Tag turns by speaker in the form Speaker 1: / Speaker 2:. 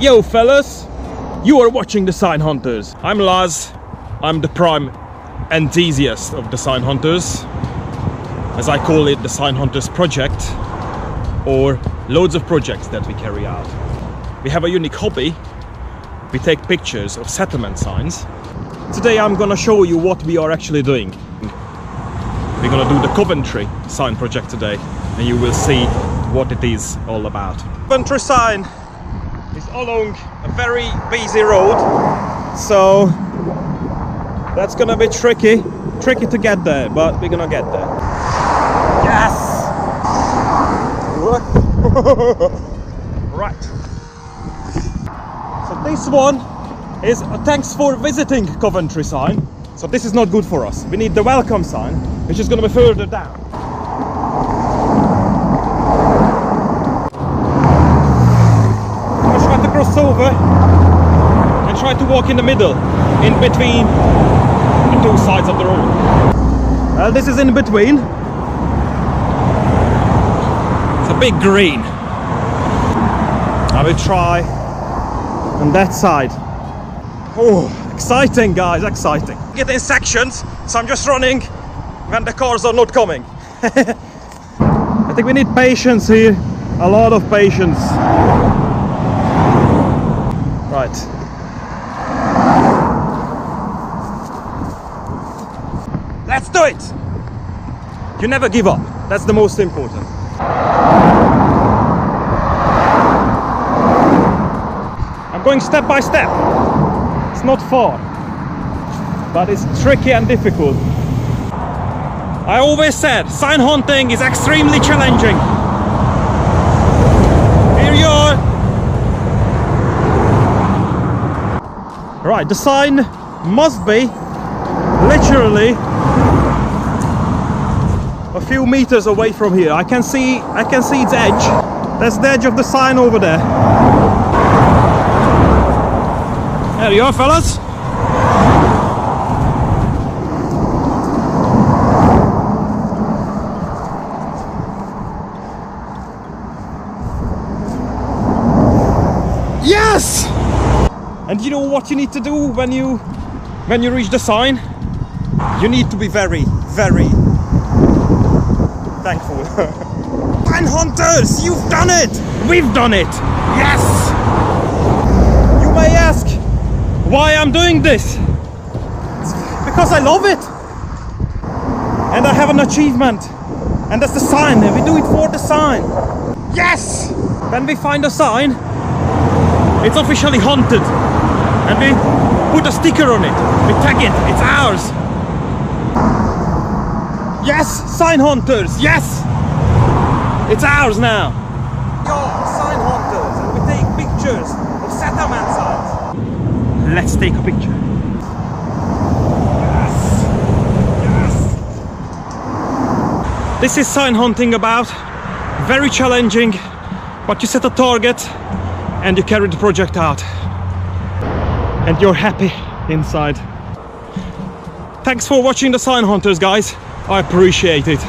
Speaker 1: Yo fellas, you are watching the Sign Hunters. I'm Laz, I'm the prime enthusiast of the Sign Hunters. As I call it, the Sign Hunters project, or loads of projects that we carry out. We have a unique hobby. We take pictures of settlement signs. Today I'm gonna show you what we are actually doing. We're gonna do the Coventry sign project today, and you will see what it is all about. Coventry sign is along a very busy road, so that's gonna be tricky to get there, but we're gonna get there. Yes! Right. So this one is a thanks for visiting Coventry sign. So this is not good for us. We need the welcome sign, which is gonna be further down. I'm gonna try to cross over and try to walk in the middle, in between the two sides of the road. Well, this is in between. It's a big green. I will try on that side. Oh, exciting guys, exciting. Get in sections, so I'm just running when the cars are not coming. I think we need patience here, a lot of patience. Right. Let's do it! You never give up, that's the most important. I'm going step by step. It's not far, but it's tricky and difficult. I always said sign hunting is extremely challenging. Here you are. Right, the sign must be literally a few meters away from here. I can see its edge. That's the edge of the sign over there. There you are, fellas. Yes! And you know what you need to do when you reach the sign? You need to be very, very thankful. Sign Hunters, you've done it! We've done it! Yes! You may ask why I'm doing this. It's because I love it. And I have an achievement. And that's the sign. We do it for the sign. Yes! When we find a sign, it's officially hunted. And we put a sticker on it. We tag it. It's ours. Yes, Sign Hunters. Yes! It's ours now. Yo, Sign Hunters. And we take pictures of settlement signs. Let's take a picture. Yes! Yes! This is sign hunting about. Very challenging, but you set a target and you carry the project out. And you're happy inside. Thanks for watching the Sign Hunters, guys. I appreciate it.